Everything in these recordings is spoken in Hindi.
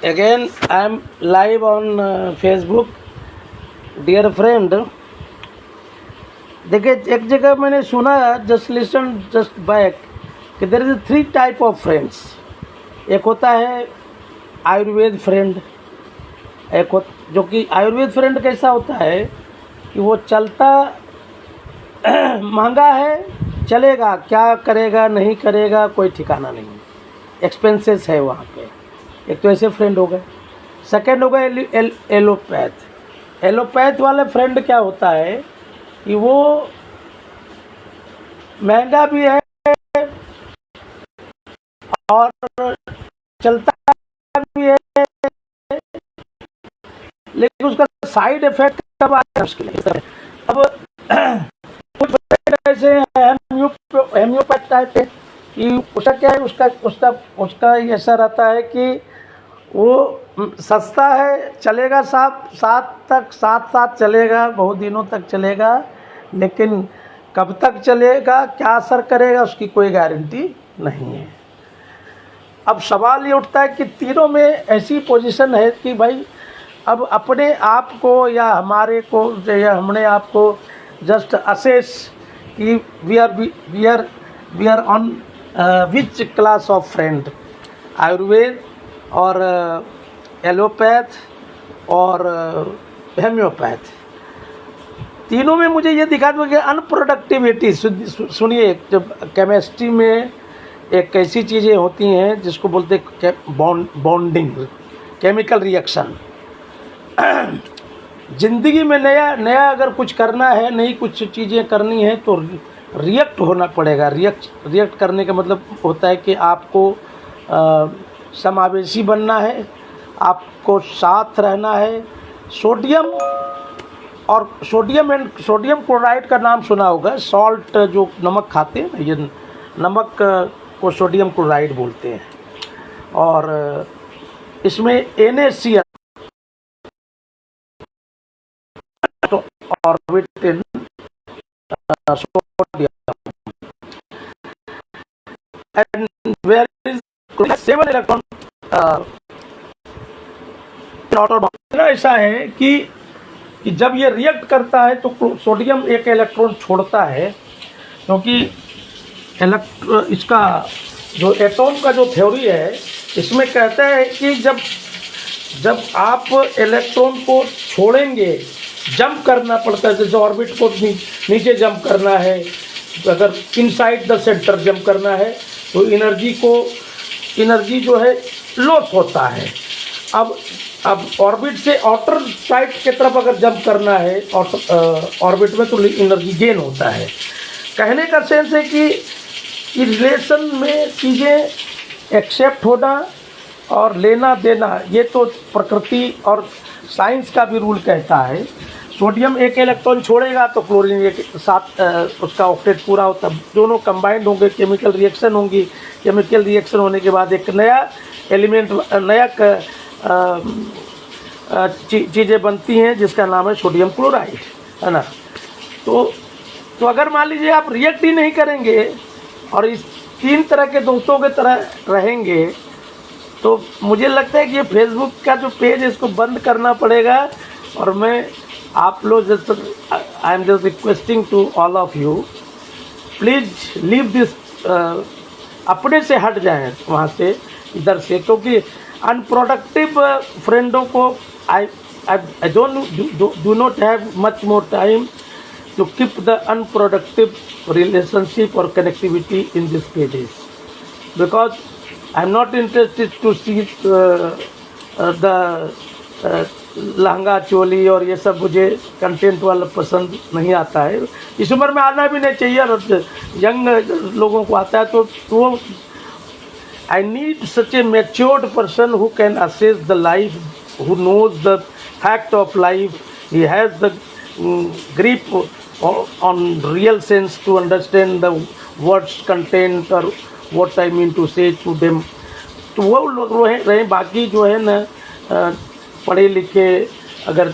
Again, I am live on Facebook. Dear friend, देखिए एक जगह मैंने सुना, जस्ट बैक, कि there is 3 type of friends. एक होता है आयुर्वेद फ्रेंड। जो कि आयुर्वेद फ्रेंड कैसा होता है कि वो चलता महंगा है, चलेगा, क्या करेगा नहीं करेगा कोई ठिकाना नहीं, एक्सपेंसेस है वहाँ पे। एक तो ऐसे फ्रेंड हो गए। सेकंड हो गए एलोपैथ वाले फ्रेंड। क्या होता है कि वो महंगा भी है और चलता भी है, लेकिन उसका साइड इफेक्ट कब आता है मुश्किल है। अब कुछ फ्रेंड ऐसे हैं हेम्योपैथ टाइप है कि उसका क्या है, उसका ऐसा रहता है कि वो सस्ता है, चलेगा साथ चलेगा, बहुत दिनों तक चलेगा, लेकिन कब तक चलेगा, क्या असर करेगा, उसकी कोई गारंटी नहीं है। अब सवाल ये उठता है कि तीनों में ऐसी पोजीशन है कि भाई अब अपने आप को या हमने आप को जस्ट असेस कि we are on which class of friend, Ayurveda और एलोपैथ और हेम्योपैथ। तीनों में मुझे ये दिखा दो कि अनप्रोडक्टिविटी। सुनिए, जब केमिस्ट्री में एक ऐसी चीज़ें होती हैं जिसको बोलते हैं बॉन्डिंग, केमिकल रिएक्शन। ज़िंदगी में नया अगर कुछ करना है, नई कुछ चीज़ें करनी है तो रिएक्ट होना पड़ेगा। रिएक्ट करने का मतलब होता है कि आपको समावेशी बनना है, आपको साथ रहना है। सोडियम क्लोराइड का नाम सुना होगा। सॉल्ट, जो नमक खाते हैं, ये नमक को सोडियम क्लोराइड बोलते हैं। और इसमें NaCl orbit in sodium and where is 7 electron. ऐसा है कि जब ये रिएक्ट करता है तो सोडियम एक इलेक्ट्रॉन छोड़ता है, क्योंकि इसका जो एटॉम का जो थ्योरी है, इसमें कहता है कि जब आप इलेक्ट्रॉन को छोड़ेंगे, जंप करना पड़ता है। जैसे ऑर्बिट को नीचे जंप करना है, अगर इनसाइड द सेंटर जंप करना है तो एनर्जी जो है लॉस होता है। अब ऑर्बिट से आउटर साइड की तरफ अगर जंप करना है ऑर्बिट में, तो एनर्जी गेन होता है। कहने का सेंस है कि रिलेशन में चीज़ें एक्सेप्ट होना और लेना देना, ये तो प्रकृति और साइंस का भी रूल कहता है। सोडियम एक इलेक्ट्रॉन छोड़ेगा तो क्लोरीन एक साथ उसका ऑक्टेट पूरा होता, दोनों कंबाइंड होंगे, केमिकल रिएक्शन होंगी। केमिकल रिएक्शन होने के बाद एक नया एलिमेंट, नया चीज़ें बनती हैं जिसका नाम है सोडियम क्लोराइड, है ना। तो अगर मान लीजिए आप रिएक्ट ही नहीं करेंगे और इस 3 तरह के दोस्तों की तरह रहेंगे, तो मुझे लगता है कि ये फेसबुक का जो पेज है इसको बंद करना पड़ेगा। और मैं आप लोग I am just requesting to all of you, please leave this, अपने से हट जाएं वहाँ से, इधर से, क्योंकि अनप्रोडक्टिव फ्रेंडों को I do not have much more time to keep the unproductive relationship or connectivity in these pages, because I'm not interested to see the lehenga choli और ये सब मुझे कंटेंट वाला पसंद नहीं आता है। इस उम्र में आना भी नहीं चाहिए, और यंग लोगों को आता है तो I need such a matured person who can assess the life, who knows the fact of life. He has the grip on real sense to understand the words content or what I mean to say to them. तो वो लोग रहे। बाकी जो है ना, पढ़े लिखे अगर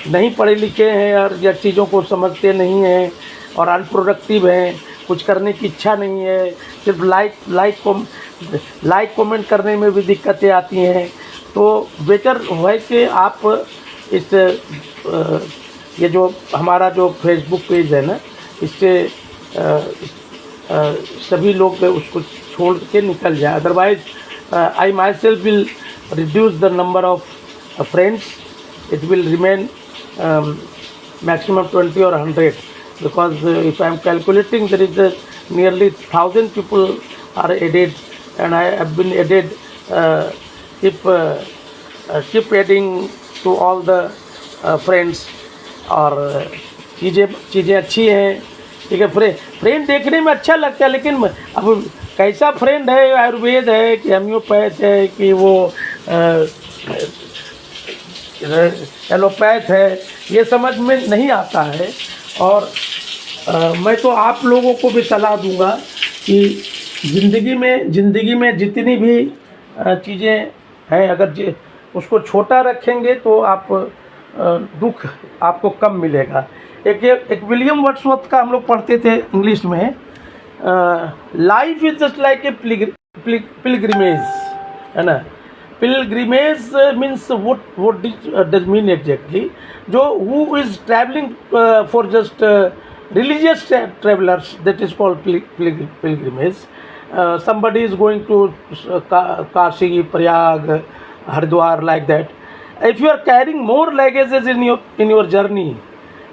नहीं पढ़े लिखे हैं और या चीज़ों को समझते नहीं हैं और अनप्रोडक्टिव हैं, कुछ करने की इच्छा नहीं है, सिर्फ लाइक कमेंट करने में भी दिक्कतें आती हैं, तो बेटर है कि आप इस ये जो हमारा जो फेसबुक पेज है ना, इससे सभी लोग उसको छोड़ के निकल जाए। Otherwise I my self will reduce the number of friends, it will remain maximum 20 or 100, because if I am calculating, there is nearly 1,000 people are added, and I have been added, keep adding to all the friends। और चीज़ें अच्छी हैं, ठीक है। फ्रेंड देखने में अच्छा लगता है, लेकिन अब कैसा फ्रेंड है, आयुर्वेद है कि होम्योपैथ है कि वो एलोपैथ है, ये समझ में नहीं आता है। और मैं तो आप लोगों को भी सलाह दूंगा कि ज़िंदगी में जितनी भी चीज़ें हैं, अगर उसको छोटा रखेंगे तो आप दुख आपको कम मिलेगा। एक विलियम वर्ड्सवर्थ का हम लोग पढ़ते थे इंग्लिश में, life is just like a pilgrimage, है ना। Pilgrimage means what does mean exactly? जो who is traveling for just religious travelers, that is called pilgrimage। Somebody is going to Kashi, Prayag, Haridwar, like that। If you are carrying more luggages in your journey,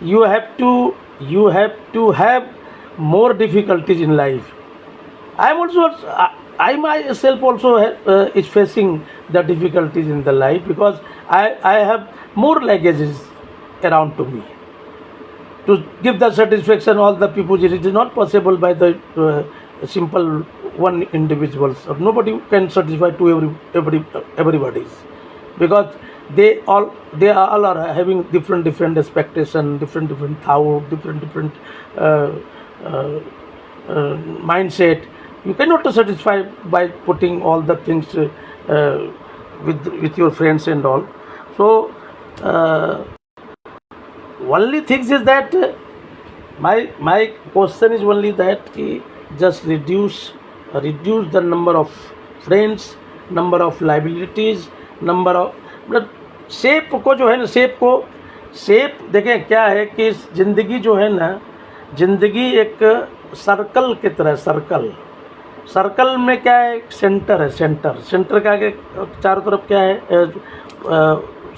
you have to have more difficulties in life। I myself also is facing the difficulties in the life, because I have more luggages around to me to give the satisfaction all the people. It is not possible by the simple one individuals, or nobody can satisfy to everybody's, because they all are having different expectation, different thought, different mindset। You cannot satisfy by putting all the things with your friends and all। So only things is that my question is only that just reduce the number of friends, number of liabilities, number of मतलब शेप को जो है ना, शेप देखें क्या है कि ज़िंदगी जो है ना, ज़िंदगी एक सर्कल की तरह, सर्कल में क्या है, सेंटर है। सेंटर का आगे चारों तरफ क्या है,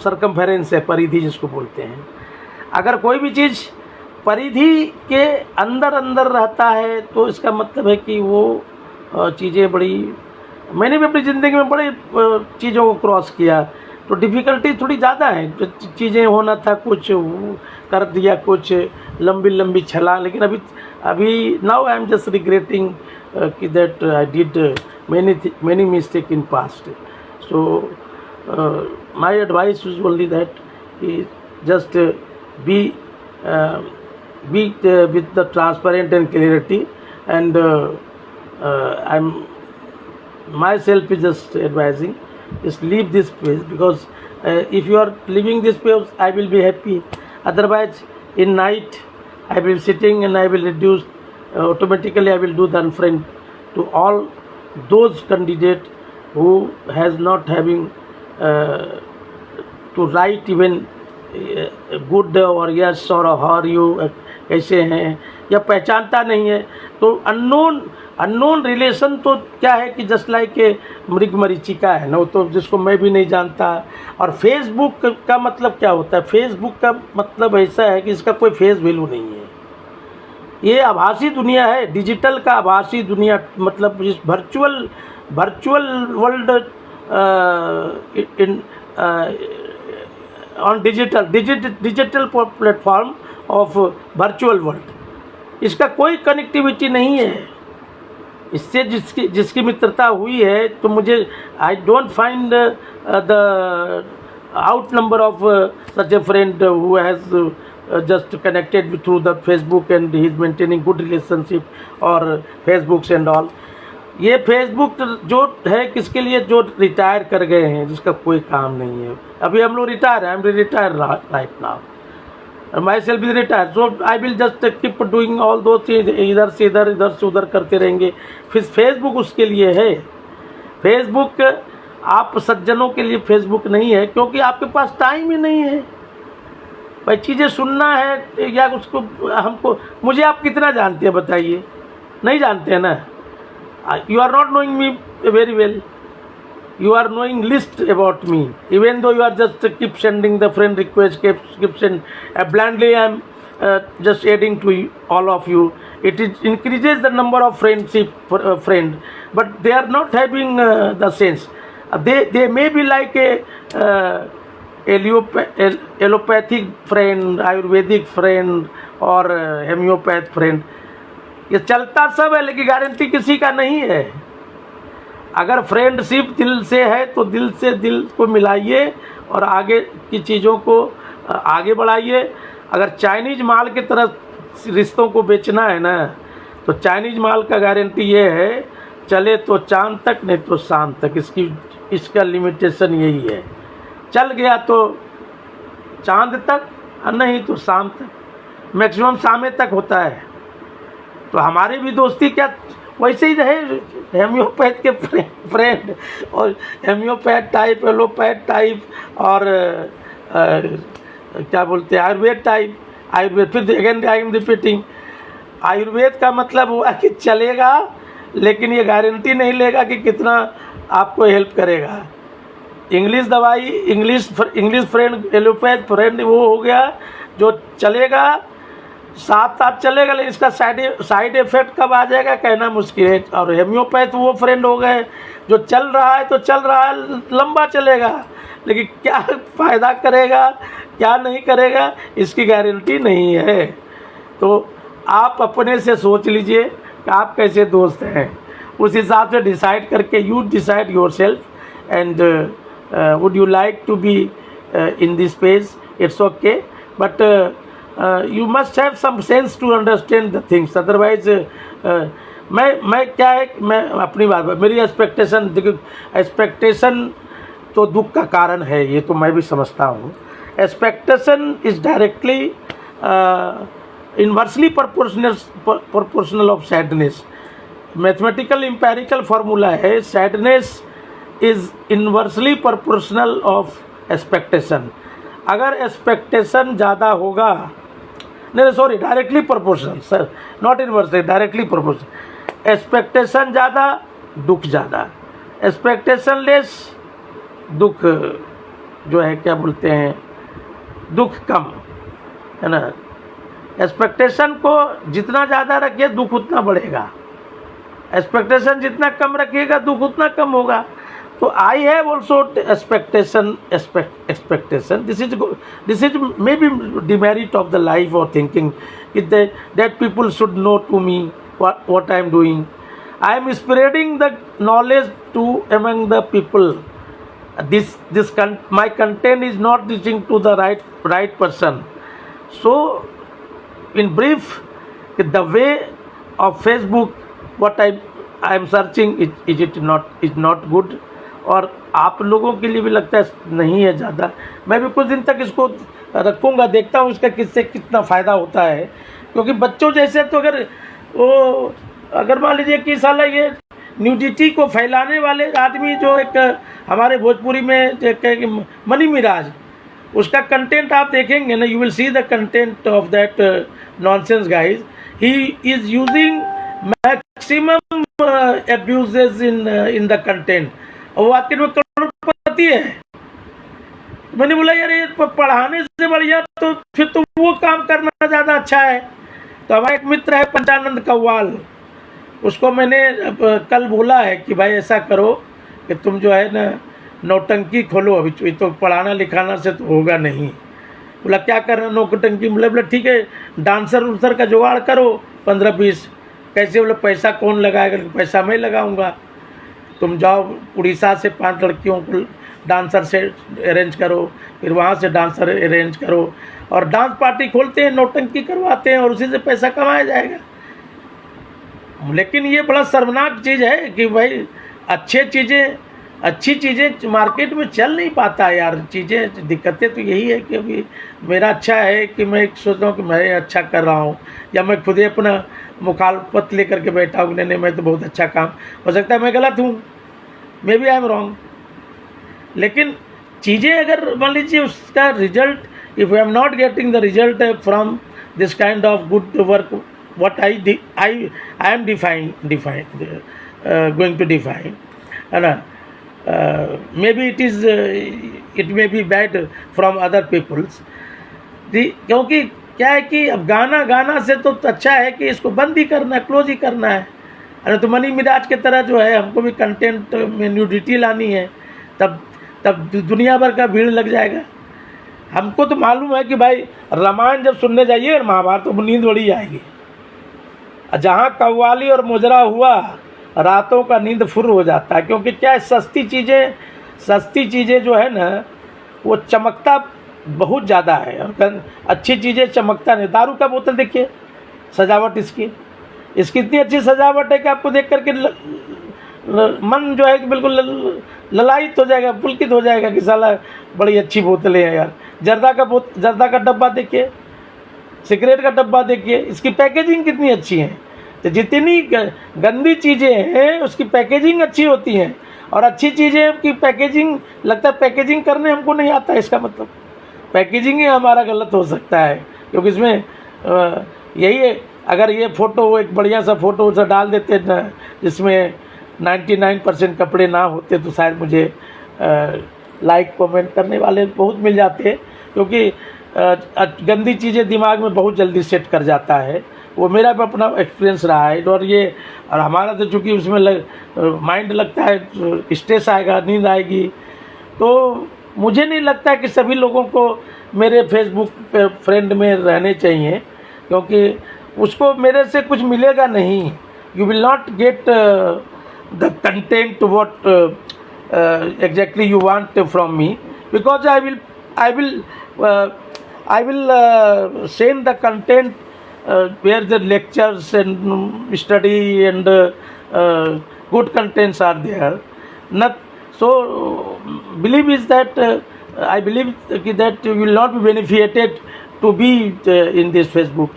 सर्कमफेरेंस है, परिधि जिसको बोलते हैं। अगर कोई भी चीज़ परिधि के अंदर रहता है तो इसका मतलब है कि वो चीज़ें बड़ी, मैंने भी अपनी ज़िंदगी में बड़ी चीज़ों को क्रॉस किया, तो डिफ़िकल्टी थोड़ी ज़्यादा है। चीज़ें होना था, कुछ कर दिया, कुछ लंबी छलांग। लेकिन अभी now I am just regretting that I did many mistakes in past। So my advice is only that just be with the transparent and clarity, and I'm myself is just advising, just leave this place, because if you are leaving this place, I will be happy। Otherwise in night I will sitting and I will reduce, automatically I will do the unfriend to all those candidates who has not having to write even good or yes or how are you, कैसे हैं, या पहचानता नहीं है। तो अननोन रिलेशन तो क्या है कि जस्ट लाइक मृग मरीचिका है ना, वो तो जिसको मैं भी नहीं जानता। और फेसबुक का मतलब क्या होता है, फेसबुक का मतलब ऐसा है कि इसका कोई फेस वैल्यू नहीं है। ये आभासी दुनिया है, डिजिटल का आभासी दुनिया, मतलब इस virtual world in on digital platform of virtual world. इसका कोई कनेक्टिविटी नहीं है। इससे जिसकी मित्रता हुई है, तो मुझे I don't find the out number of such A friend who has just connected through the Facebook and he is maintaining good relationship or Facebooks and all। ये फेसबुक जो है किसके लिए, जो रिटायर कर गए हैं, जिसका कोई काम नहीं है। अभी हम लोग रिटायर हैं, I am retire right now, my self is retire. So I will just keep doing all दो चीज, इधर से उधर करते रहेंगे। फिर फेसबुक उसके लिए है। फेसबुक आप सज्जनों के लिए फेसबुक नहीं है, क्योंकि आपके पास टाइम ही नहीं है भाई चीज़ें सुनना है या उसको हमको। मुझे आप कितना जानते हैं बताइए? नहीं जानते हैं ना। You are not knowing me very well, you are knowing least about me, even though you are just keep sending the friend request, keep send blindly. I am just adding to all of you. It is increases the number of friendship friend, but they are not having the sense. They may be like a allopathic friend, ayurvedic friend or homeopath friend. ये चलता सब है लेकिन गारंटी किसी का नहीं है। अगर फ्रेंडशिप दिल से है तो दिल से दिल को मिलाइए और आगे की चीज़ों को आगे बढ़ाइए। अगर चाइनीज़ माल की तरफ रिश्तों को बेचना है ना, तो चाइनीज़ माल का गारंटी ये है, चले तो चांद तक नहीं तो शाम तक। इसका लिमिटेशन यही है, चल गया तो चांद तक और नहीं तो शाम तक, मैक्सिमम शाम तक होता है। तो हमारी भी दोस्ती क्या वैसे ही रहे, हेम्योपैथ के फ्रेंड और हेम्योपैथ टाइप, एलोपैथ टाइप और क्या बोलते हैं आयुर्वेद टाइप। आयुर्वेद फिर again I am repeating, Ayurveda का मतलब हुआ कि चलेगा लेकिन ये गारंटी नहीं लेगा कि कितना आपको हेल्प करेगा। इंग्लिश दवाई, इंग्लिश फ्रेंड, एलोपैथ फ्रेंड वो हो गया जो चलेगा, साथ साथ चलेगा, लेकिन इसका साइड इफेक्ट कब आ जाएगा कहना मुश्किल है। और हेम्योपैथ वो फ्रेंड हो गए जो चल रहा है तो चल रहा है, लंबा चलेगा, लेकिन क्या फ़ायदा करेगा क्या नहीं करेगा इसकी गारंटी नहीं है। तो आप अपने से सोच लीजिए कि आप कैसे दोस्त हैं, उस हिसाब से डिसाइड करके you decide yourself and would you like to be in this page, it's okay, but you must have some sense to understand the things, otherwise मैं क्या है, मैं अपनी बात, मेरी एक्सपेक्टेशन, देखो एक्सपेक्टेशन तो दुख का कारण है, ये तो मैं भी समझता हूँ। Expectation is directly inversely proportional of sadness. Mathematical empirical formula है, sadness is inversely proportional of expectation. अगर एक्सपेक्टेशन ज़्यादा होगा, नहीं sorry, directly proportional sir, not inversely, directly proportional. Expectation ज़्यादा दुख ज़्यादा, एक्सपेक्टेशन लेस दुख जो है क्या बोलते हैं दुख कम, है ना। एक्सपेक्टेशन को जितना ज़्यादा रखिए दुख उतना बढ़ेगा, एक्सपेक्टेशन जितना कम रखिएगा दुख उतना कम होगा। तो I have also expectation. This is maybe demerit of the life or thinking that people should know to me what I am doing. I am spreading the knowledge to among the people. My content is not reaching to the right person. So in brief, the way of Facebook, what I am searching is not good. और आप लोगों के लिए भी लगता है नहीं है ज़्यादा। मैं भी कुछ दिन तक इसको रखूँगा, देखता हूँ इसका किससे कितना फ़ायदा होता है, क्योंकि बच्चों जैसे तो अगर मान लीजिए कि साला ये न्यूडिटी को फैलाने वाले आदमी जो एक हमारे भोजपुरी में एक मनी मिराज, उसका कंटेंट आप देखेंगे ना, you will see the content of that nonsense guys. He is using maximum abuses in the content, और वो आपके में करोड़पति है। मैंने बोला यार ये पढ़ाने से बढ़िया तो फिर तो वो काम करना ज़्यादा अच्छा है। तो हमारा एक मित्र है पंचानंद कव्वाल, उसको मैंने कल बोला है कि भाई ऐसा करो कि तुम जो है ना नौटंकी खोलो, अभी तो पढ़ाना लिखाना से तो होगा नहीं। बोला क्या करना नौटंकी? बोला ठीक है डांसर उन्सर का जुगाड़ करो 15-20। कैसे? बोला पैसा कौन लगाएगा? पैसा मैं लगाऊंगा। तुम जाओ उड़ीसा से 5 लड़कियों को डांसर से अरेंज करो, फिर वहाँ से डांसर अरेंज करो और डांस पार्टी खोलते हैं, नौटंकी करवाते हैं और उसी से पैसा कमाया जाएगा। लेकिन ये बड़ा शर्मनाक चीज़ है कि भाई अच्छी चीज़ें मार्केट में चल नहीं पाता है यार। चीज़ें दिक्कतें तो यही है कि अभी मेरा अच्छा है कि मैं सोच रहा हूँ कि मैं अच्छा कर रहा हूँ, या मैं खुद ही अपना मुखालफत लेकर के बैठा हूँ नहीं मैं तो बहुत अच्छा काम, हो सकता है मैं गलत हूँ, maybe I am wrong. लेकिन चीज़ें अगर मान लीजिए उसका result, if I am not getting the result from this kind of good work what I am going to define, है ना, maybe it maybe bad from other peoples, क्योंकि क्या है कि अब गाना से तो अच्छा है कि इसको बंद ही करना है, क्लोज ही करना है। अरे तो मनी मिराज के तरह जो है हमको भी कंटेंट में न्यूडिटी लानी है, तब दुनिया भर का भीड़ लग जाएगा। हमको तो मालूम है कि भाई रामायण जब सुनने जाइए और महाभारत तो नींद बड़ी आएगी। जहाँ कव्वाली और मुजरा हुआ रातों का नींद फुर हो जाता है, क्योंकि क्या है सस्ती चीज़ें जो है ना वो चमकता बहुत ज़्यादा है और अच्छी चीज़ें चमकता नहीं। दारू का बोतल देखिए, सजावट इसकी इतनी अच्छी सजावट है कि आपको देख करके मन जो है कि बिल्कुल ललायित हो जाएगा, पुलकित हो जाएगा कि साला बड़ी अच्छी बोतलें हैं यार। जर्दा का डब्बा देखिए, सिगरेट का डब्बा देखिए, इसकी पैकेजिंग कितनी अच्छी है। तो जितनी गंदी चीज़ें हैं उसकी पैकेजिंग अच्छी होती हैं, और अच्छी चीज़ें की पैकेजिंग, लगता है पैकेजिंग करने हमको नहीं आता है, इसका मतलब पैकेजिंग ही हमारा गलत हो सकता है। क्योंकि इसमें यही है, अगर ये फ़ोटो एक बढ़िया सा फ़ोटो सा डाल देते ना जिसमें 99% कपड़े ना होते तो शायद मुझे लाइक कमेंट करने वाले बहुत मिल जाते हैं, क्योंकि गंदी चीज़ें दिमाग में बहुत जल्दी सेट कर जाता है। वो मेरा भी अपना एक्सपीरियंस रहा है। और हमारा तो चूँकि उसमें माइंड लगता है, स्ट्रेस आएगा, नींद आएगी। तो मुझे नहीं लगता कि सभी लोगों को मेरे फेसबुक पे फ्रेंड में रहने चाहिए, क्योंकि उसको मेरे से कुछ मिलेगा नहीं। You will not get the content what exactly you want from me, because I will send the content where the lectures and study and good contents are there. So believe is that I believe that you will not be benefited to be in this Facebook.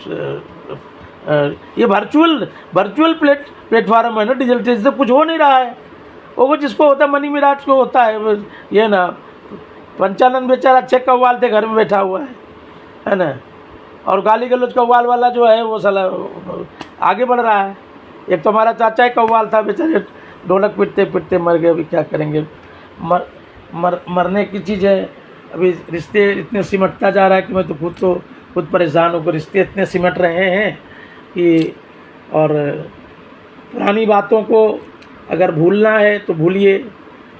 ये वर्चुअल प्लेटफॉर्म है ना, डिजिटल से कुछ हो नहीं रहा है। वो जिसको होता है मनी मिराज को होता है, ये ना पंचानंद बेचारा अच्छे कव्वाल थे, घर में बैठा हुआ है ना, और गाली गलौज कव्वाल वाला जो है वो साला आगे बढ़ रहा है। एक तो हमारा चाचा ही कव्वाल था, बेचारे ढोलक पिटते पिटते मर गए। अभी क्या करेंगे, मरने की चीज़ है। अभी रिश्ते इतने सिमटता जा रहा है कि मैं तो खुद परेशान होकर, रिश्ते इतने सिमट रहे हैं कि, और पुरानी बातों को अगर भूलना है तो भूलिए,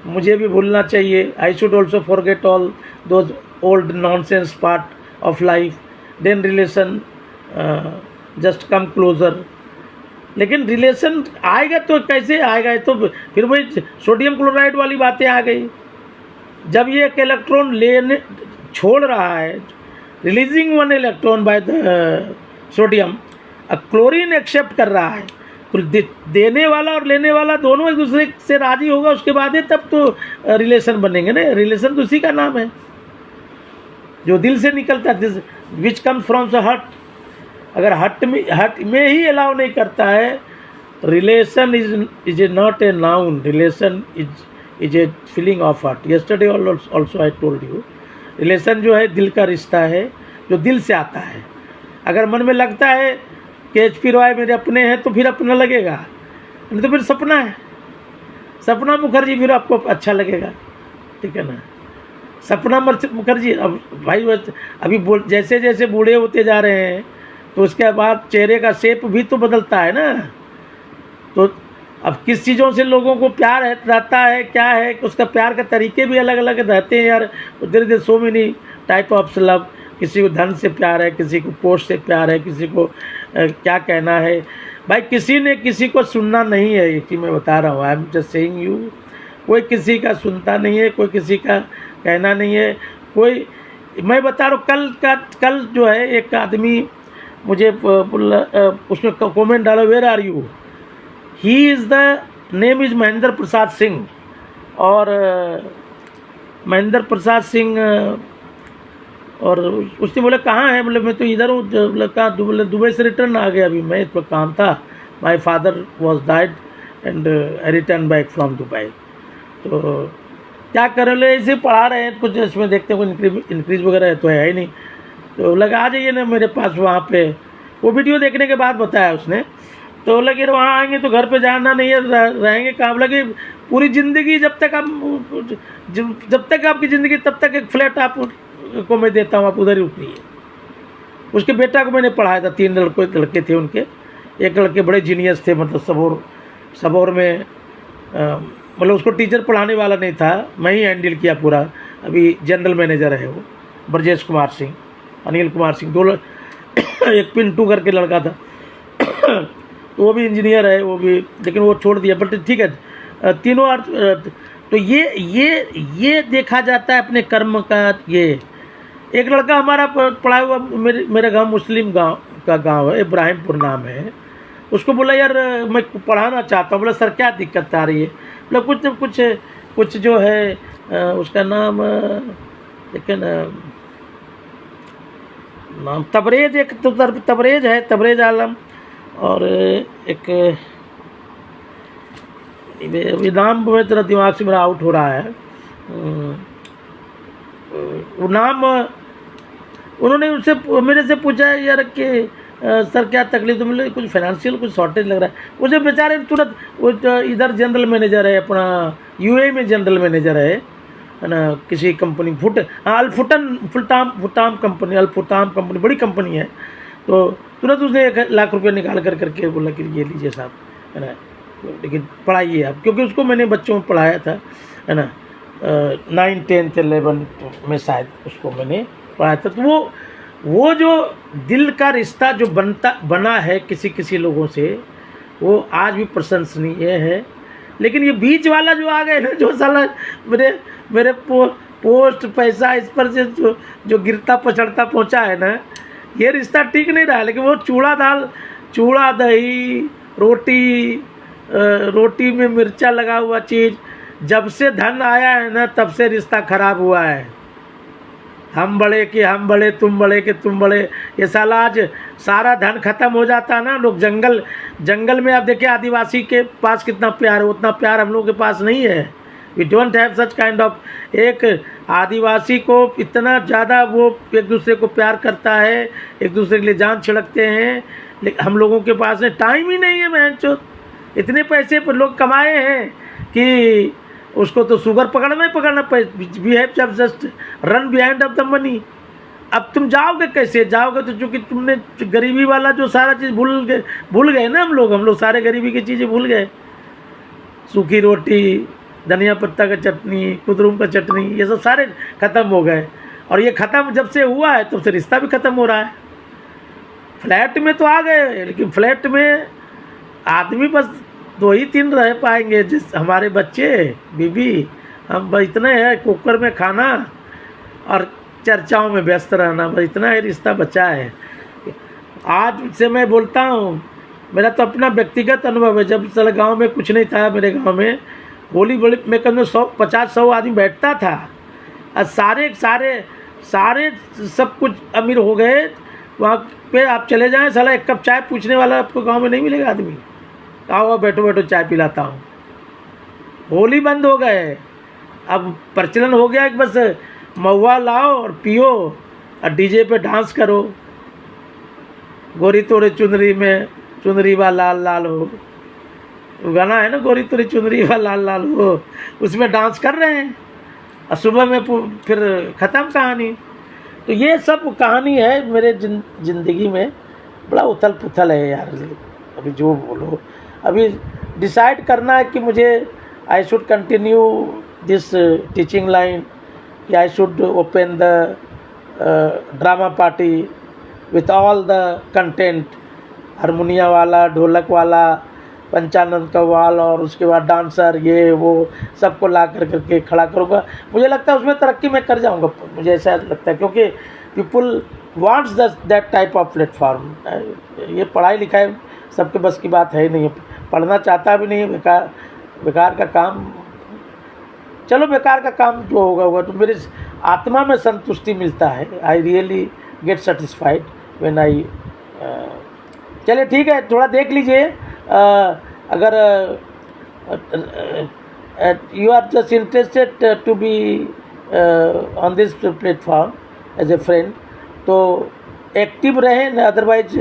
मुझे भी भूलना चाहिए। I should also forget all those old nonsense part of life, then relation just come closer. लेकिन रिलेशन आएगा तो कैसे आएगा, तो फिर वही सोडियम क्लोराइड वाली बातें आ गई। जब ये एक इलेक्ट्रॉन लेने छोड़ रहा है, releasing one electron by the sodium, chlorine accept कर रहा है, तो देने वाला और लेने वाला दोनों एक दूसरे से राजी होगा, उसके बाद ही तब तो रिलेशन बनेंगे ना। रिलेशन तो उसी का नाम है जो दिल से निकलता है, which comes from the heart. अगर हार्ट में ही अलाउ नहीं करता है, relation is a not a noun, relation is a feeling of heart. Yesterday also I told you, relation जो है दिल का रिश्ता है, जो दिल से आता है। अगर मन में लगता है कि HP रॉय मेरे अपने हैं तो फिर अपना लगेगा, नहीं तो फिर सपना है, सपना मुखर्जी फिर आपको अच्छा लगेगा, ठीक है ना। सपना मुखर्जी अब भाई अभी जैसे जैसे बूढ़े होते जा रहे हैं तो उसके बाद चेहरे का शेप भी तो बदलता है ना। तो अब किस चीज़ों से लोगों को प्यार रहता है, क्या है, उसका प्यार के तरीके भी अलग अलग रहते हैं यार। धीरे so many type of love. किसी को धन से प्यार है, किसी को पोस्ट से प्यार है, किसी को क्या कहना है। भाई किसी ने किसी को सुनना नहीं है, ये मैं बता रहा हूँ। आई एम जस्ट सेइंग यू, कोई किसी का सुनता नहीं है, कोई किसी का कहना नहीं है। कोई मैं बता रहा हूँ, कल जो है एक आदमी मुझे उसमें कमेंट डाला, where are you, he is the name is Mahendra Prasad Singh. और महेंद्र प्रसाद सिंह, और उसने बोला कहाँ है, बोले मैं तो इधर हूँ। बोले कहाँ, बोले दुबई से रिटर्न आ गया, अभी मैं इस पर काम था, my father was died and I return back from Dubai. तो क्या कर रहे हो, ऐसे पढ़ा रहे हैं कुछ, इसमें देखते हैं कोई इंक्रीज वगैरह तो है ही नहीं। तो लगा आ जाइए ना मेरे पास वहाँ पे। वो वीडियो देखने के बाद बताया उसने। तो लगे वहाँ आएंगे तो घर पे जाना नहीं है, रहेंगे काम। लगे पूरी ज़िंदगी जब तक आप जब तक आपकी ज़िंदगी तब तक एक फ्लैट आप को मैं देता हूँ, आप उधर ही उतरिए। उसके बेटा को मैंने पढ़ाया था, 3 लड़के थे उनके। एक लड़के बड़े जीनियस थे, मतलब सबौर में मतलब उसको टीचर पढ़ाने वाला नहीं था, मैं ही हैंडल किया पूरा। अभी जनरल मैनेजर है वो, ब्रजेश कुमार सिंह, अनिल कुमार सिंह, 2 एक पिंटू करके लड़का था तो वो भी इंजीनियर है वो भी, लेकिन वो छोड़ दिया। बट ठीक है, तीनों तो ये देखा जाता है अपने कर्म का। ये एक लड़का हमारा पढ़ा हुआ, मेरे गांव मुस्लिम गांव का गांव है, इब्राहिमपुर नाम है। उसको बोला यार मैं पढ़ाना चाहता हूँ। बोला सर क्या दिक्कत आ रही है? बोला कुछ जो है उसका नाम, लेकिन नाम तबरेज, एक तो तबरेज है, तबरेज आलम, और एक नाम मेरा दिमाग से मेरा आउट हो रहा है। वो नाम उन्होंने उससे मेरे से पूछा यार कि सर क्या तकलीफ? तो मिले कुछ फाइनेंशियल कुछ शॉर्टेज लग रहा है। उसे बेचारे तुरंत वो इधर जनरल मैनेजर है अपना, यूएई में जनरल मैनेजर है ना, किसी कंपनी फुटाम कंपनी बड़ी कंपनी है। तो तुरंत उसने 1 लाख रुपये निकाल करके बोला कि ये लीजिए साहब, है ना, लेकिन पढ़ाइए आप, क्योंकि उसको मैंने बच्चों में पढ़ाया था, है ना, 9, 10, 11 में शायद उसको मैंने पढ़ाया था। तो वो जो दिल का रिश्ता जो बना है किसी लोगों से, वो आज भी प्रशंसनीय है। लेकिन ये बीच वाला जो आ गए ना, जो साला मेरे पोस्ट पैसा इस पर से जो गिरता पछड़ता पहुंचा है ना, ये रिश्ता ठीक नहीं रहा। लेकिन वो चूड़ा दही रोटी में मिर्चा लगा हुआ चीज़, जब से धन आया है ना तब से रिश्ता खराब हुआ है। हम बड़े कि हम बड़े, तुम बड़े कि तुम बड़े। ये साला आज सारा धन खत्म हो जाता ना, लोग जंगल में आप देखिए आदिवासी के पास कितना प्यार है, उतना प्यार हम लोगों के पास नहीं है। We don't have such kind of. एक आदिवासी को इतना ज़्यादा वो एक दूसरे को प्यार करता है, एक दूसरे के लिए जान छिड़कते हैं, लेकिन हम लोगों के पास टाइम ही नहीं है। मैं इतने पैसे पर लोग कमाए हैं कि उसको तो शुगर पकड़ना ही पकड़ना। We have just run behind of the money. अब तुम जाओगे कैसे? जाओगे तो चूँकि तुमने गरीबी वाला जो सारा चीज़ भूल गए ना, हम लोग सारे गरीबी की चीज़ें भूल गए। सूखी रोटी, धनिया पत्ता का चटनी, कुदरूम का चटनी, ये सब सारे ख़त्म हो गए। और ये ख़त्म जब से हुआ है तब से रिश्ता भी ख़त्म हो रहा है। फ्लैट में तो आ गए, लेकिन फ्लैट में आदमी बस 2 ही 3 रह पाएंगे। जिस हमारे बच्चे बीबी, हम बस इतने हैं, कुकर में खाना और चर्चाओं में व्यस्त रहना, बस इतना ही रिश्ता बचा है। आज से मैं बोलता हूँ, मेरा तो अपना व्यक्तिगत अनुभव है। जब साल गांव में कुछ नहीं था, मेरे गांव में होली बड़ी में कम 150-100 आदमी बैठता था, और सारे सब कुछ अमीर हो गए। वहाँ पे आप चले जाएं, साला 1 कप चाय पूछने वाला आपको गांव में नहीं मिलेगा आदमी। आओ बैठो चाय पिलाता हूँ। होली बंद हो गए, अब प्रचलन हो गया कि बस महुआ लाओ और पियो और डीजे पे डांस करो। गोरी तोरे चुनरी में चुनरी वा लाल लाल हो, गाना है ना, गोरी तोरी चुनरी वा लाल लाल हो, उसमें डांस कर रहे हैं और सुबह में फिर ख़त्म कहानी। तो ये सब कहानी है मेरे ज़िंदगी में। बड़ा उथल पुथल है यार। अभी जो बोलो, अभी डिसाइड करना है कि मुझे I should continue this teaching line, कि I should open the drama party with all the content, हारमोनिया वाला, ढोलक वाला, पंचानंद कव्वाल, और उसके बाद डांसर, ये वो सबको ला करके खड़ा करूँगा। मुझे लगता है उसमें तरक्की मैं कर जाऊँगा, मुझे ऐसा लगता है, क्योंकि people wants that type of platform. ये पढ़ाई लिखाई सबके बस की बात है ही नहीं, पढ़ना चाहता भी नहीं है। बेकार का काम, चलो बेकार का काम जो होगा तो मेरे आत्मा में संतुष्टि मिलता है। I really get satisfied when I. चलिए ठीक है, थोड़ा देख लीजिए। अगर You are just interested to be on this platform as a friend, तो एक्टिव रहे ना, otherwise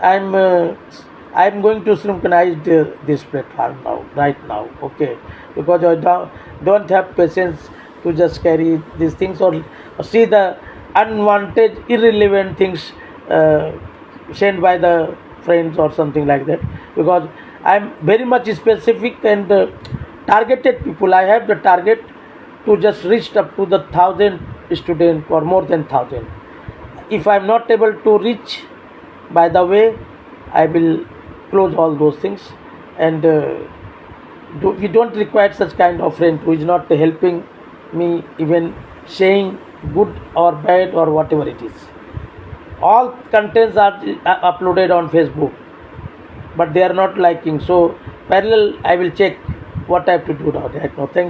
I am going to synchronize this platform now, right now, okay, because I don't have patience to just carry these things or see the unwanted irrelevant things sent by the friends or something like that, because I am very much specific and targeted people. I have the target to just reach up to the 1,000 students or more than 1,000. If I am not able to reach by the way, I will close all those things, and we don't require such kind of friend who is not helping me, even saying good or bad or whatever it is. All contents are uploaded on Facebook, but they are not liking. So parallel, I will check what I have to do now. Right now, thank